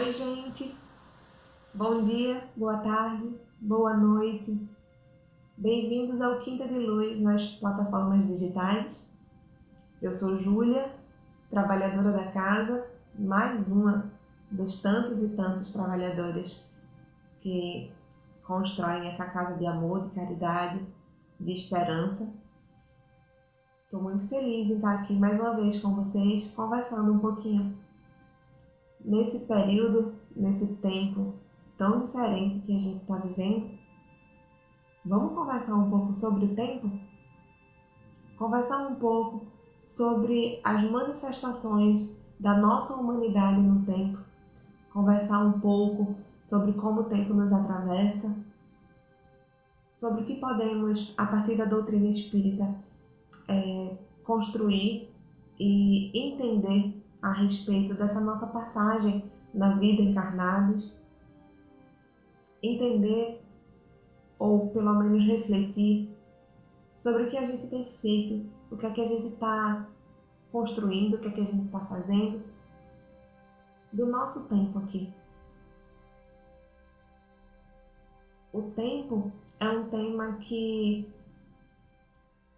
Oi, gente! Bom dia, boa tarde, boa noite. Bem-vindos ao Quinta de Luz nas plataformas digitais. Eu sou Júlia, trabalhadora da casa, mais uma dos tantos e tantos trabalhadores que constroem essa casa de amor, de caridade, de esperança. Estou muito feliz em estar aqui mais uma vez com vocês, conversando um pouquinho. Nesse período, nesse tempo tão diferente que a gente está vivendo, vamos conversar um pouco sobre o tempo? Conversar um pouco sobre as manifestações da nossa humanidade no tempo. Conversar um pouco sobre como o tempo nos atravessa, sobre o que podemos, a partir da doutrina espírita, construir e entender a respeito dessa nossa passagem na vida encarnados, entender ou pelo menos refletir sobre o que a gente tem feito, o que é que a gente está construindo, o que é que a gente está fazendo do nosso tempo aqui. O tempo é um tema que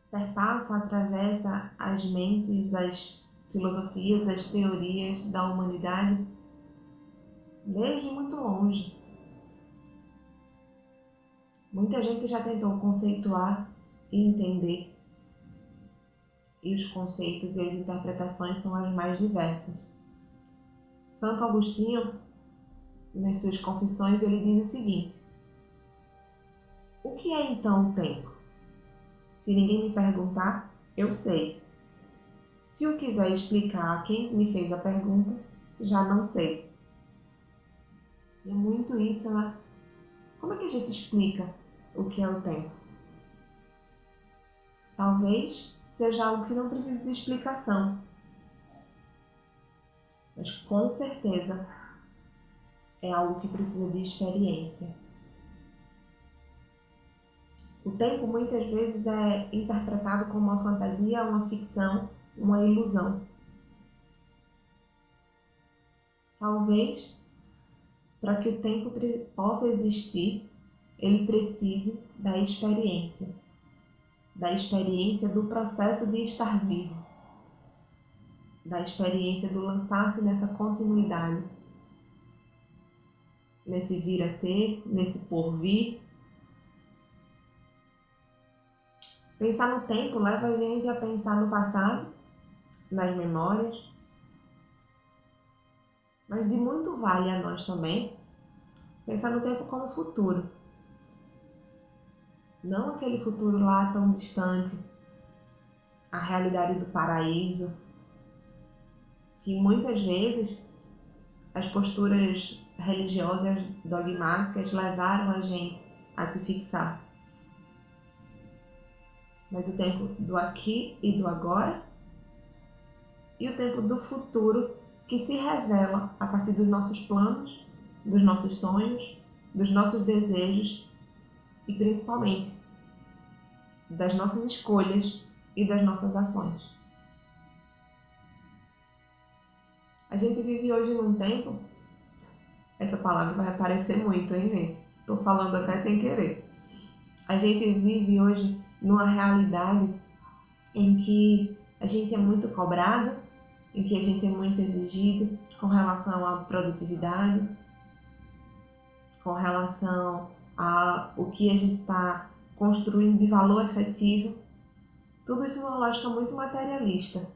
perpassa, atravessa as mentes, as filosofias, as teorias da humanidade desde muito longe. Muita gente já tentou conceituar e entender, e os conceitos e as interpretações são as mais diversas. Santo Agostinho, nas suas Confissões, ele diz o seguinte: o que é então o tempo? Se ninguém me perguntar, eu sei. Se eu quiser explicar a quem me fez a pergunta, já não sei. E é muito isso, né? Como é que a gente explica o que é o tempo? Talvez seja algo que não precise de explicação, mas com certeza é algo que precisa de experiência. O tempo muitas vezes é interpretado como uma fantasia, uma ficção, uma ilusão. Talvez, para que o tempo possa existir, ele precise da experiência do processo de estar vivo, da experiência do lançar-se nessa continuidade, nesse vir a ser, nesse porvir. Pensar no tempo leva a gente a pensar no passado, nas memórias, mas de muito vale a nós também pensar no tempo como futuro. Não aquele futuro lá tão distante, a realidade do paraíso, que muitas vezes as posturas religiosas dogmáticas levaram a gente a se fixar. Mas o tempo do aqui e do agora e o tempo do futuro que se revela a partir dos nossos planos, dos nossos sonhos, dos nossos desejos e principalmente das nossas escolhas e das nossas ações. A gente vive hoje num tempo, essa palavra vai aparecer muito, hein, gente? Estou falando até sem querer. A gente vive hoje numa realidade em que a gente é muito cobrado, em que a gente é muito exigido com relação à produtividade, com relação a o que a gente está construindo de valor efetivo. Tudo isso numa lógica muito materialista,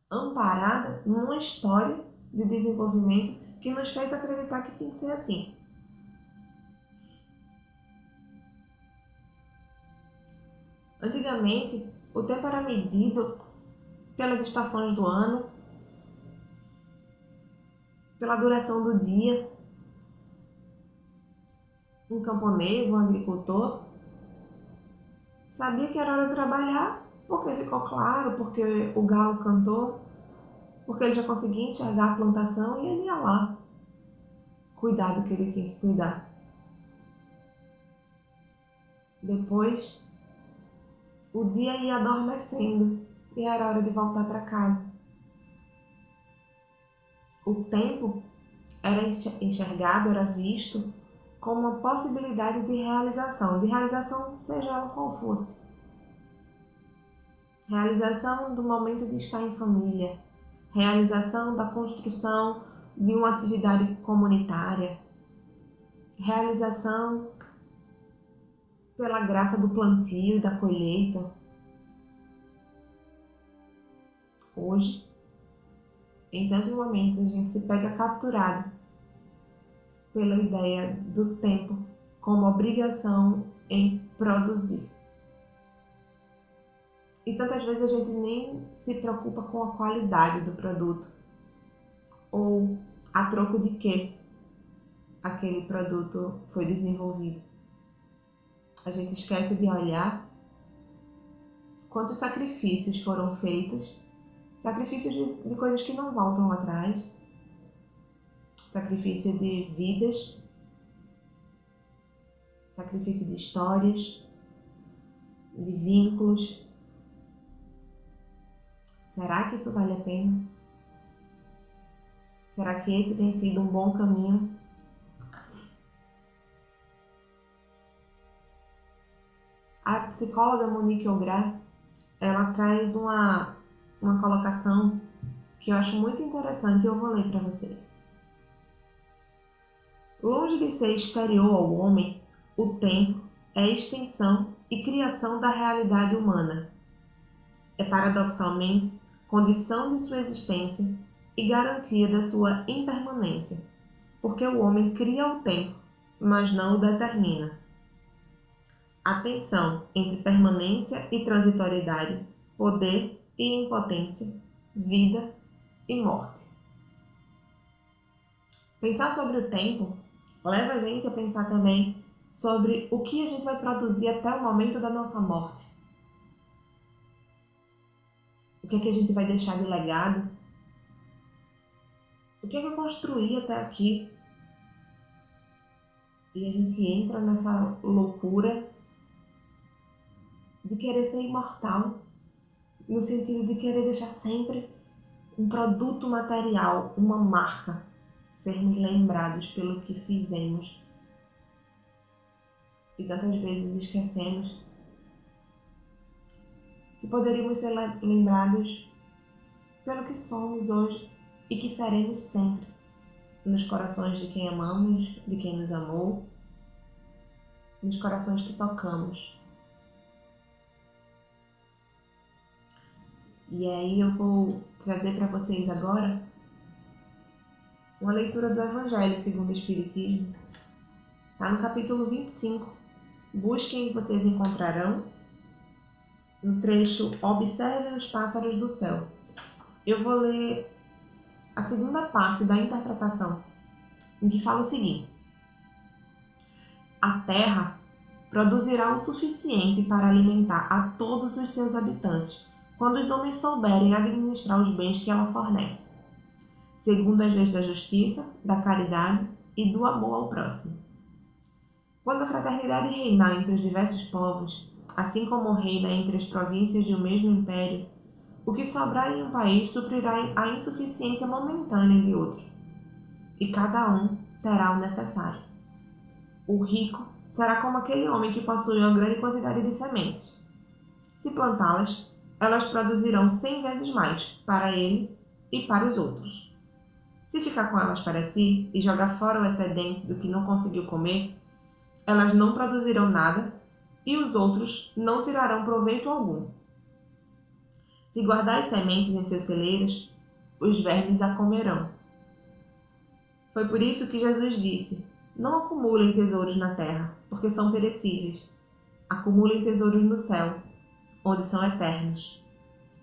amparada numa história de desenvolvimento que nos fez acreditar que tinha que ser assim. Antigamente, o tempo era medido pelas estações do ano, pela duração do dia. Um camponês, um agricultor, sabia que era hora de trabalhar porque ficou claro, porque o galo cantou, porque ele já conseguia enxergar a plantação e ele ia lá cuidar do que ele tinha que cuidar. Depois, o dia ia adormecendo e era hora de voltar para casa. O tempo era enxergado, era visto como uma possibilidade de realização seja ela qual fosse. Realização do momento de estar em família, realização da construção de uma atividade comunitária, realização pela graça do plantio e da colheita. Hoje, em tantos momentos, a gente se pega capturado pela ideia do tempo como obrigação em produzir. E tantas vezes a gente nem se preocupa com a qualidade do produto ou a troco de que aquele produto foi desenvolvido. A gente esquece de olhar quantos sacrifícios foram feitos, sacrifícios de coisas que não voltam atrás, sacrifício de vidas, sacrifício de histórias, de vínculos. Será que isso vale a pena? Será que esse tem sido um bom caminho? A psicóloga Monique Ograr, ela traz uma colocação que eu acho muito interessante e eu vou ler para vocês. Longe de ser exterior ao homem, o tempo é extensão e criação da realidade humana. É paradoxalmente condição de sua existência e garantia da sua impermanência, porque o homem cria o tempo, mas não o determina. A tensão entre permanência e transitoriedade, poder e impotência, vida e morte. Pensar sobre o tempo leva a gente a pensar também sobre o que a gente vai produzir até o momento da nossa morte. O que é que a gente vai deixar de legado? O que é que eu construí até aqui? E a gente entra nessa loucura de querer ser imortal, no sentido de querer deixar sempre um produto material, uma marca, sermos lembrados pelo que fizemos. E tantas vezes esquecemos que poderíamos ser lembrados pelo que somos hoje e que seremos sempre, nos corações de quem amamos, de quem nos amou, nos corações que tocamos. E aí eu vou trazer para vocês agora uma leitura do Evangelho segundo o Espiritismo. Está no capítulo 25. Busquem e vocês encontrarão. No trecho Observem os pássaros do céu. Eu vou ler a segunda parte da interpretação, em que fala o seguinte: a terra produzirá o suficiente para alimentar a todos os seus habitantes, quando os homens souberem administrar os bens que ela fornece, segundo as leis da justiça, da caridade e do amor ao próximo. Quando a fraternidade reinar entre os diversos povos, assim como reina entre as províncias de um mesmo império, o que sobrar em um país suprirá a insuficiência momentânea de outro, e cada um terá o necessário. O rico será como aquele homem que possui uma grande quantidade de sementes. Se plantá-las, elas produzirão 100 vezes mais para ele e para os outros. Se ficar com elas para si e jogar fora o excedente do que não conseguiu comer, elas não produzirão nada e os outros não tirarão proveito algum. Se guardar as sementes em seus celeiros, os vermes a comerão. Foi por isso que Jesus disse: não acumulem tesouros na terra, porque são perecíveis. Acumulem tesouros no céu, onde são eternos.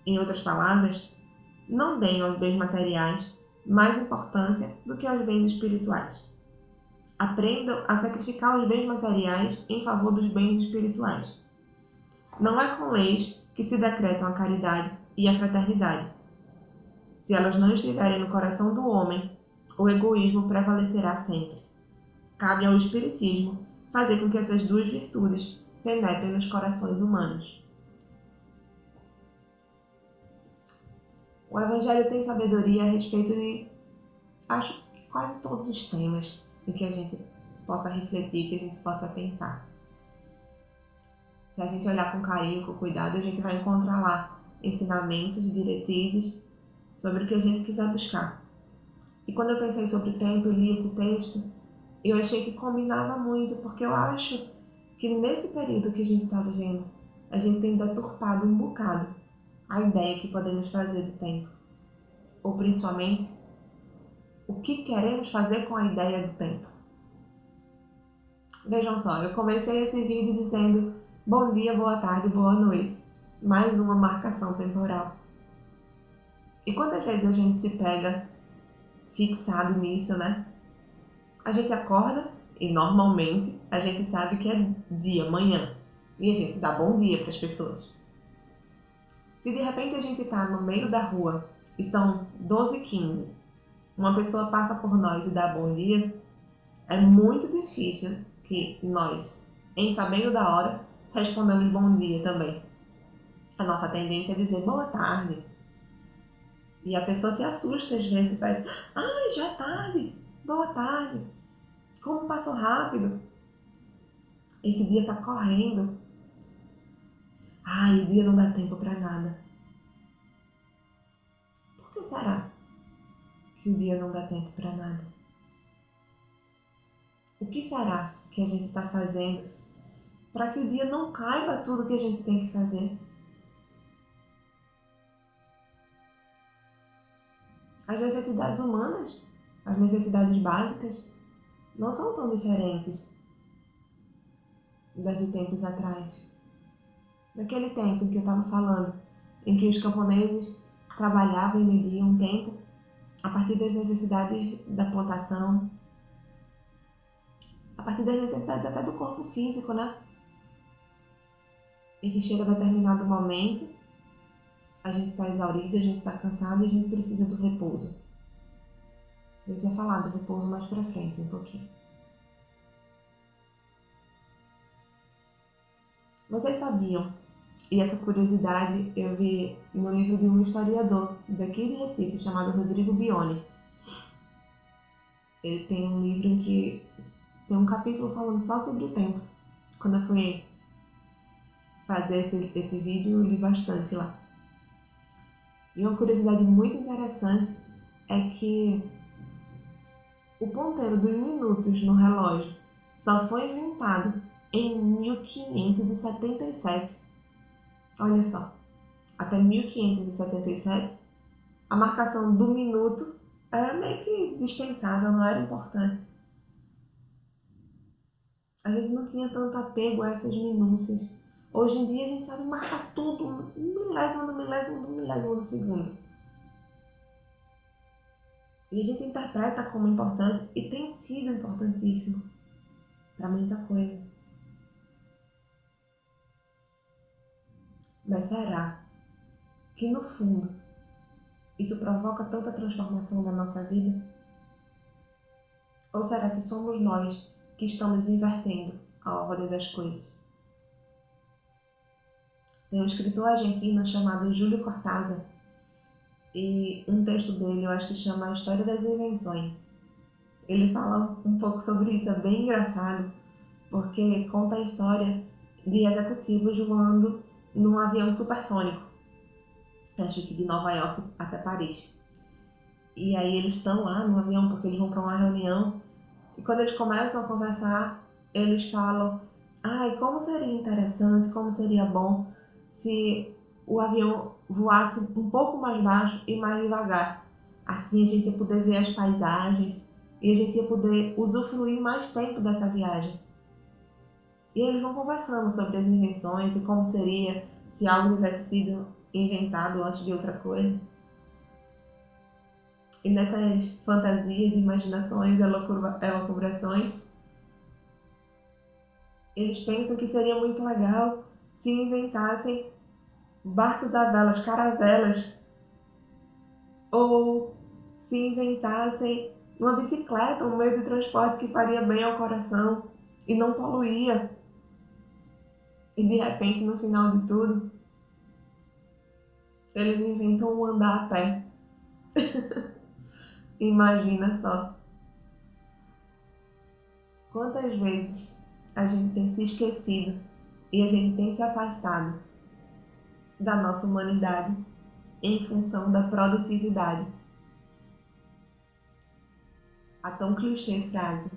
Em outras palavras, não deem aos bens materiais mais importância do que aos bens espirituais. Aprendam a sacrificar os bens materiais em favor dos bens espirituais. Não é com leis que se decretam a caridade e a fraternidade. Se elas não estiverem no coração do homem, o egoísmo prevalecerá sempre. Cabe ao Espiritismo fazer com que essas duas virtudes penetrem nos corações humanos. O Evangelho tem sabedoria a respeito de acho que quase todos os temas em que a gente possa refletir, que a gente possa pensar. Se a gente olhar com carinho, com cuidado, a gente vai encontrar lá ensinamentos, diretrizes sobre o que a gente quiser buscar. E quando eu pensei sobre o tempo e li esse texto, eu achei que combinava muito, porque eu acho que nesse período que a gente está vivendo, a gente tem deturpado um bocado a ideia que podemos fazer do tempo. Ou principalmente, o que queremos fazer com a ideia do tempo. Vejam só, eu comecei esse vídeo dizendo bom dia, boa tarde, boa noite. Mais uma marcação temporal. E quantas vezes a gente se pega fixado nisso, né? A gente acorda e normalmente a gente sabe que é dia, manhã. E a gente dá bom dia para as pessoas. Se de repente a gente está no meio da rua e são 12h15, uma pessoa passa por nós e dá bom dia, é muito difícil que nós, em sabendo da hora, respondamos bom dia também. A nossa tendência é dizer boa tarde. E a pessoa se assusta às vezes, faz, ai, já é tarde, boa tarde. Como passou rápido. Esse dia tá correndo. Ai, o dia não dá tempo para nada. Por que será que o dia não dá tempo para nada? O que será que a gente está fazendo para que o dia não caiba tudo que a gente tem que fazer? As necessidades humanas, as necessidades básicas, não são tão diferentes das de tempos atrás. Naquele tempo em que eu estava falando, em que os camponeses trabalhavam e mediam o tempo a partir das necessidades da plantação, a partir das necessidades até do corpo físico, né? E que chega a determinado momento, a gente está exaurido, a gente está cansado e a gente precisa do repouso. Eu tinha falado do repouso mais pra frente um pouquinho. Vocês sabiam, e essa curiosidade eu vi no livro de um historiador daqui de Recife, chamado Rodrigo Bioni. Ele tem um livro em que tem um capítulo falando só sobre o tempo. Quando eu fui fazer esse vídeo, eu li bastante lá. E uma curiosidade muito interessante é que o ponteiro dos minutos no relógio só foi inventado em 1577. Olha só, até 1577, a marcação do minuto era meio que dispensável, não era importante. A gente não tinha tanto apego a essas minúcias. Hoje em dia a gente sabe marcar tudo, um milésimo do milésimo do milésimo do segundo. E a gente interpreta como importante e tem sido importantíssimo para muita coisa. Mas será que no fundo isso provoca tanta transformação na nossa vida? Ou será que somos nós que estamos invertendo a ordem das coisas? Tem um escritor argentino chamado Júlio Cortázar e um texto dele eu acho que chama A História das Invenções. Ele fala um pouco sobre isso, é bem engraçado, porque conta a história de executivos voando num avião supersônico, acho que de Nova York até Paris. E aí eles estão lá no avião porque eles vão para uma reunião e quando eles começam a conversar, eles falam: ai, como seria interessante, como seria bom se o avião voasse um pouco mais baixo e mais devagar. Assim a gente ia poder ver as paisagens e a gente ia poder usufruir mais tempo dessa viagem. E eles vão conversando sobre as invenções e como seria se algo tivesse sido inventado antes de outra coisa. E nessas fantasias, imaginações, elucubrações, eles pensam que seria muito legal se inventassem barcos a velas, caravelas, ou se inventassem uma bicicleta, um meio de transporte que faria bem ao coração e não poluía. E de repente, no final de tudo, eles inventam um andar a pé. Imagina só quantas vezes a gente tem se esquecido e a gente tem se afastado da nossa humanidade em função da produtividade. A tão clichê frase,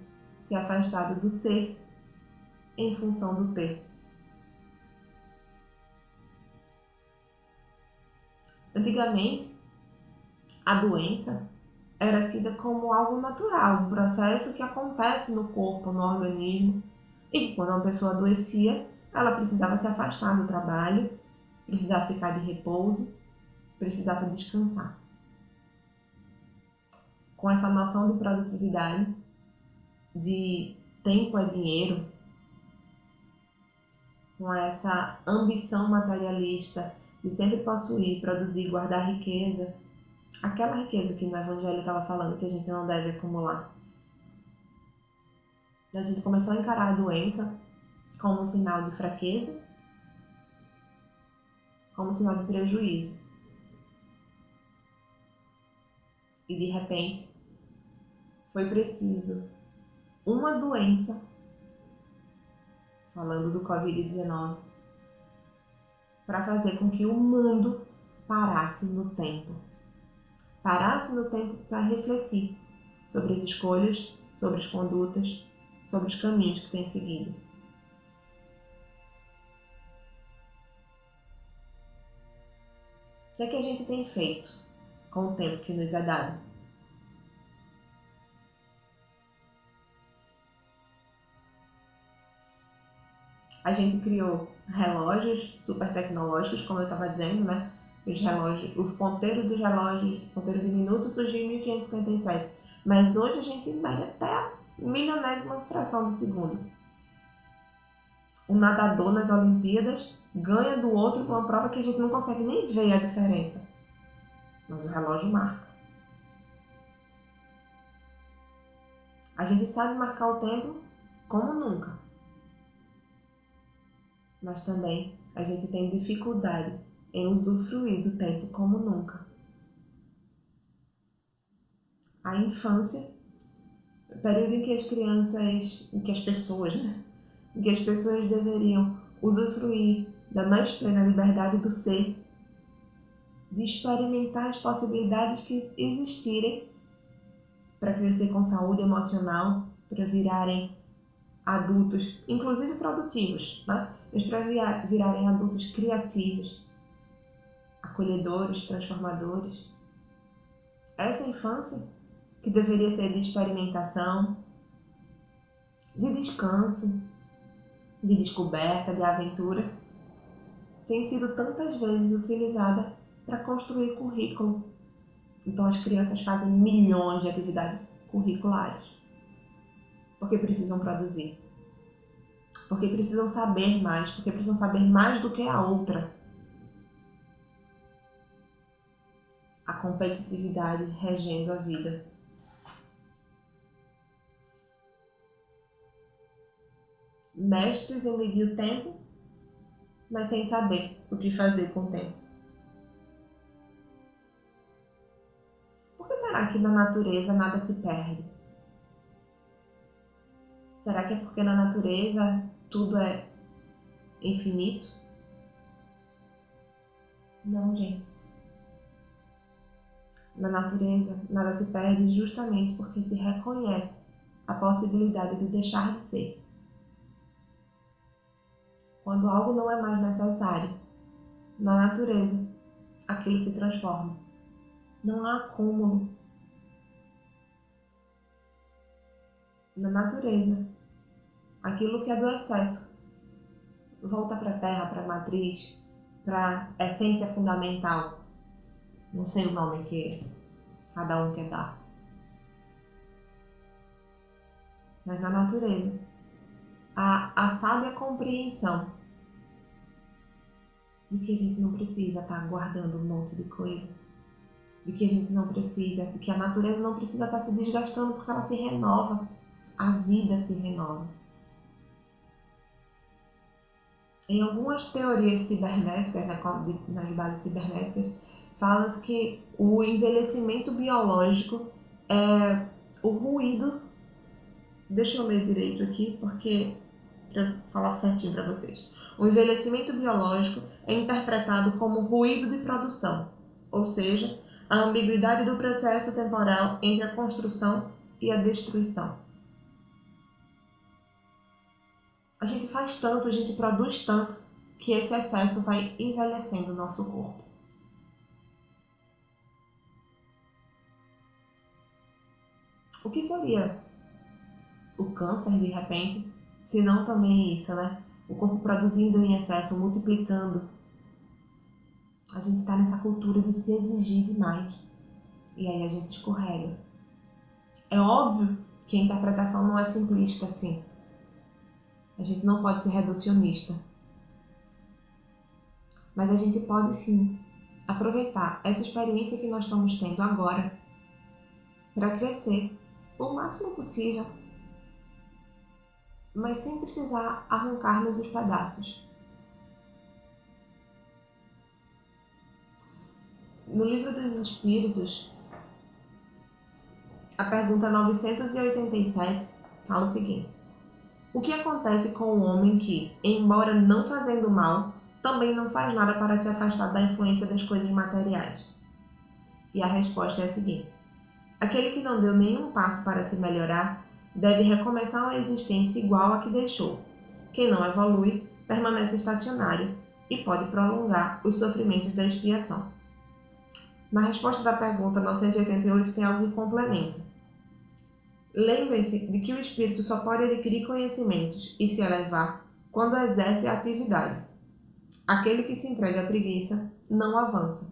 se afastado do ser em função do ter. Antigamente, a doença era tida como algo natural, um processo que acontece no corpo, no organismo, e quando uma pessoa adoecia, ela precisava se afastar do trabalho, precisava ficar de repouso, precisava descansar. Com essa noção de produtividade, de tempo é dinheiro, com essa ambição materialista de sempre possuir, produzir, guardar riqueza, aquela riqueza que no Evangelho estava falando que a gente não deve acumular. A gente começou a encarar a doença como um sinal de fraqueza, como um sinal de prejuízo. E de repente, foi preciso uma doença, falando do Covid-19, para fazer com que o mundo parasse no tempo. Parasse no tempo para refletir sobre as escolhas, sobre as condutas, sobre os caminhos que tem seguido. O que é que a gente tem feito com o tempo que nos é dado? A gente criou relógios super tecnológicos, como eu estava dizendo, né? Os relógios, os ponteiros dos relógios, o ponteiro de minuto surgiu em 1557, mas hoje a gente mede até a milionésima fração de segundo. Um nadador nas Olimpíadas ganha do outro com uma prova que a gente não consegue nem ver a diferença, mas o relógio marca. A gente sabe marcar o tempo como nunca, mas também a gente tem dificuldade em usufruir do tempo como nunca. A infância, o período em que as crianças, em que as pessoas deveriam usufruir da mais plena liberdade do ser, de experimentar as possibilidades que existirem para crescer com saúde emocional, para virarem adultos, inclusive produtivos, né? Mas para virarem adultos criativos, acolhedores, transformadores. Essa infância, que deveria ser de experimentação, de descanso, de descoberta, de aventura, tem sido tantas vezes utilizada para construir currículo. Então as crianças fazem milhões de atividades curriculares, porque precisam produzir, porque precisam saber mais, porque precisam saber mais do que a outra. A competitividade regendo a vida. Mestres em medir o tempo, mas sem saber o que fazer com o tempo. Por que será que na natureza nada se perde? Será que é porque na natureza tudo é infinito? Não, gente. Na natureza nada se perde justamente porque se reconhece a possibilidade de deixar de ser. Quando algo não é mais necessário, na natureza, aquilo se transforma. Não há acúmulo. Na natureza, aquilo que é do excesso volta para a terra, para a matriz, para a essência fundamental. Não sei o nome que cada um quer dar. Mas na natureza, a sábia compreensão de que a gente não precisa estar guardando um monte de coisa, de que a gente não precisa, de que a natureza não precisa estar se desgastando porque ela se renova, a vida se renova. Em algumas teorias cibernéticas, nas bases cibernéticas, fala-se que o envelhecimento biológico O ruído, deixa eu ler direito aqui, porque para falar certinho para vocês. O envelhecimento biológico é interpretado como ruído de produção, ou seja, a ambiguidade do processo temporal entre a construção e a destruição. A gente faz tanto, a gente produz tanto, que esse excesso vai envelhecendo o nosso corpo. O que seria o câncer, de repente, se não também isso, né? O corpo produzindo em excesso, multiplicando. A gente está nessa cultura de se exigir demais. E aí a gente escorrega. É óbvio que a interpretação não é simplista assim. A gente não pode ser reducionista. Mas a gente pode sim aproveitar essa experiência que nós estamos tendo agora para crescer o máximo possível, mas sem precisar arrancar-nos os pedaços. No Livro dos Espíritos, a pergunta 987 fala o seguinte: o que acontece com o homem que, embora não fazendo mal, também não faz nada para se afastar da influência das coisas materiais? E a resposta é a seguinte: aquele que não deu nenhum passo para se melhorar deve recomeçar uma existência igual à que deixou. Quem não evolui permanece estacionário e pode prolongar os sofrimentos da expiação. Na resposta da pergunta 988 tem algo que complementa. Lembre-se de que o espírito só pode adquirir conhecimentos e se elevar quando exerce a atividade. Aquele que se entrega à preguiça não avança.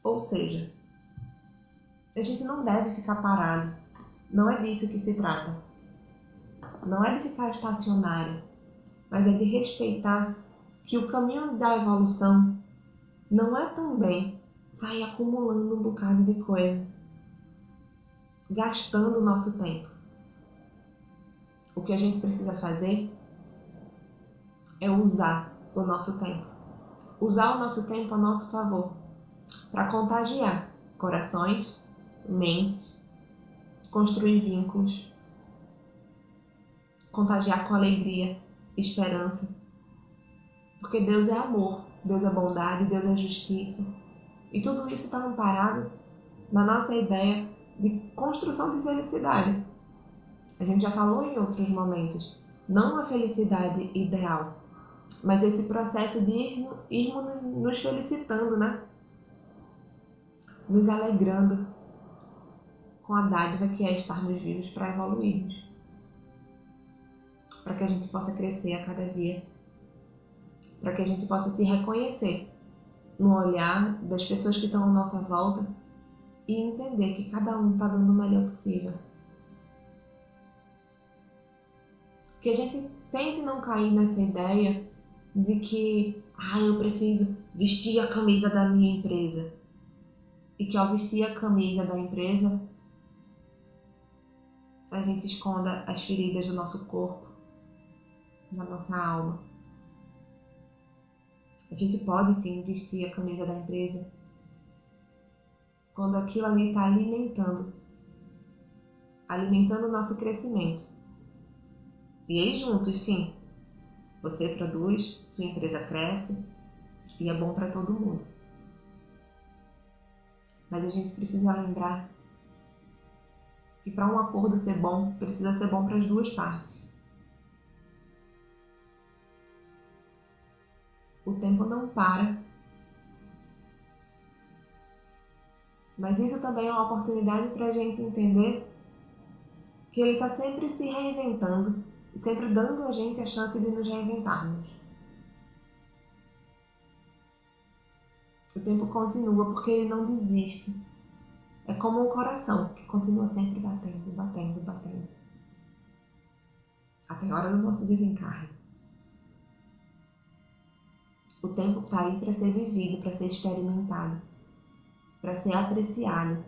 Ou seja, a gente não deve ficar parado. Não é disso que se trata. Não é de ficar estacionário, mas é de respeitar que o caminho da evolução não é também sair acumulando um bocado de coisa, gastando o nosso tempo. O que a gente precisa fazer é usar o nosso tempo. Usar o nosso tempo a nosso favor, para contagiar corações, mentes, construir vínculos, contagiar com alegria, esperança. Porque Deus é amor, Deus é bondade, Deus é justiça. E tudo isso está amparado na nossa ideia de construção de felicidade. A gente já falou em outros momentos, não a felicidade ideal, mas esse processo de irmos nos felicitando, né? Nos alegrando com a dádiva que é estarmos vivos para evoluirmos, para que a gente possa crescer a cada dia, para que a gente possa se reconhecer no olhar das pessoas que estão à nossa volta e entender que cada um está dando o melhor possível. Que a gente tente não cair nessa ideia de que eu preciso vestir a camisa da minha empresa. E que ao vestir a camisa da empresa, a gente esconda as feridas do nosso corpo, da nossa alma. A gente pode sim vestir a camisa da empresa quando aquilo ali está alimentando o nosso crescimento. E aí juntos, sim, você produz, sua empresa cresce e é bom para todo mundo. Mas a gente precisa lembrar que para um acordo ser bom, precisa ser bom para as duas partes. O tempo não para, mas isso também é uma oportunidade para a gente entender que ele está sempre se reinventando e sempre dando a gente a chance de nos reinventarmos. O tempo continua porque ele não desiste. É como um coração que continua sempre batendo, batendo, batendo. Até a hora do nosso desencarne. O tempo está aí para ser vivido, para ser experimentado, para ser apreciado.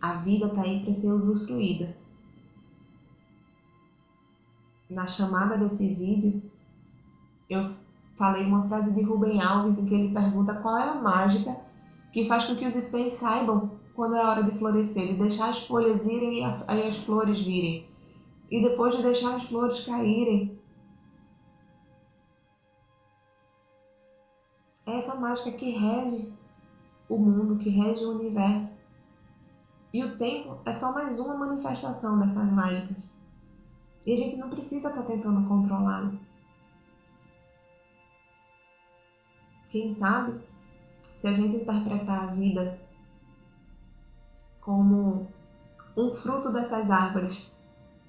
A vida está aí para ser usufruída. Na chamada desse vídeo, eu falei uma frase de Rubem Alves em que ele pergunta qual é a mágica que faz com que os ipês saibam quando é hora de florescer, de deixar as folhas irem e aí as flores virem. E depois de deixar as flores caírem. É essa mágica que rege o mundo, que rege o universo. E o tempo é só mais uma manifestação dessas mágicas. E a gente não precisa estar tentando controlá-lo. Quem sabe, se a gente interpretar a vida como um fruto dessas árvores,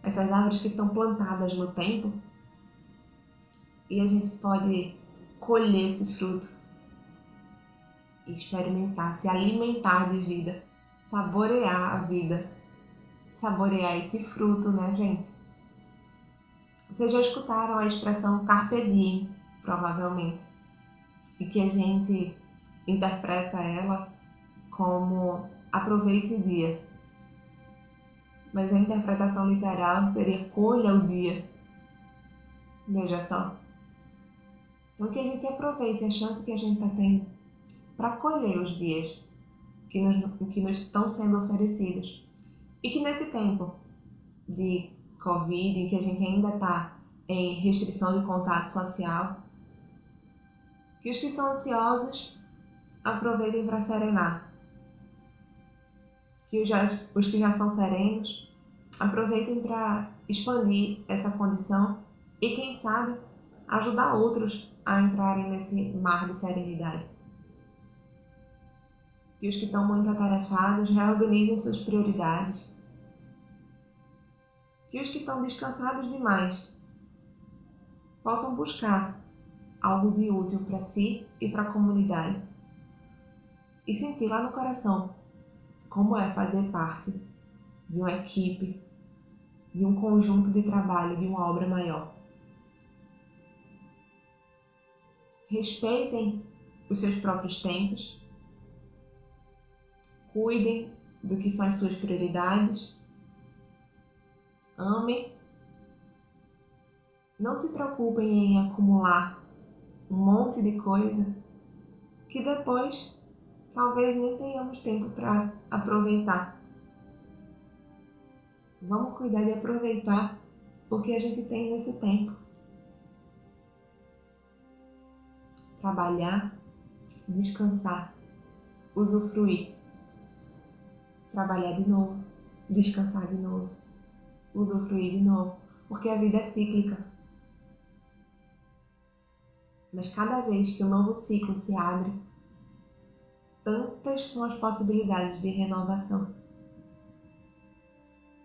essas árvores que estão plantadas no tempo, e a gente pode colher esse fruto e experimentar, se alimentar de vida, saborear a vida, saborear esse fruto, né, gente? Vocês já escutaram a expressão carpe diem, provavelmente, e que a gente interpreta ela como aproveite o dia. Mas a interpretação literal seria colha o dia. Veja só. Então que a gente aproveite a chance que a gente está tendo para colher os dias que nos estão sendo oferecidos. E que nesse tempo de Covid, em que a gente ainda está em restrição de contato social, que os que são ansiosos aproveitem para serenar. Que os que já são serenos aproveitem para expandir essa condição e, quem sabe, ajudar outros a entrarem nesse mar de serenidade. Que os que estão muito atarefados reorganizem suas prioridades. Que os que estão descansados demais possam buscar algo de útil para si e para a comunidade. E sentir lá no coração como é fazer parte de uma equipe, de um conjunto de trabalho, de uma obra maior. Respeitem os seus próprios tempos, cuidem do que são as suas prioridades, amem, não se preocupem em acumular um monte de coisa que depois talvez nem tenhamos tempo para aproveitar. Vamos cuidar de aproveitar o que a gente tem nesse tempo. Trabalhar, descansar, usufruir. Trabalhar de novo, descansar de novo, usufruir de novo, porque a vida é cíclica. Mas cada vez que um novo ciclo se abre, tantas são as possibilidades de renovação.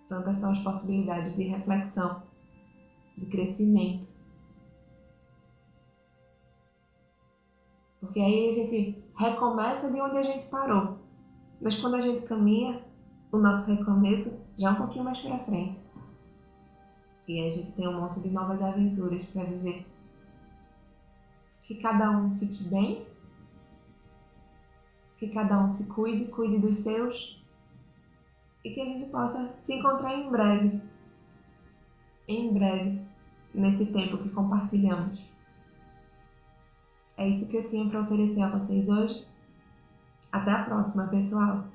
Tantas são as possibilidades de reflexão, de crescimento. Porque aí a gente recomeça de onde a gente parou. Mas quando a gente caminha, o nosso recomeço já é um pouquinho mais para frente. E aí a gente tem um monte de novas aventuras para viver. Que cada um fique bem, que cada um se cuide, cuide dos seus, e que a gente possa se encontrar em breve, nesse tempo que compartilhamos. É isso que eu tinha para oferecer a vocês hoje. Até a próxima, pessoal!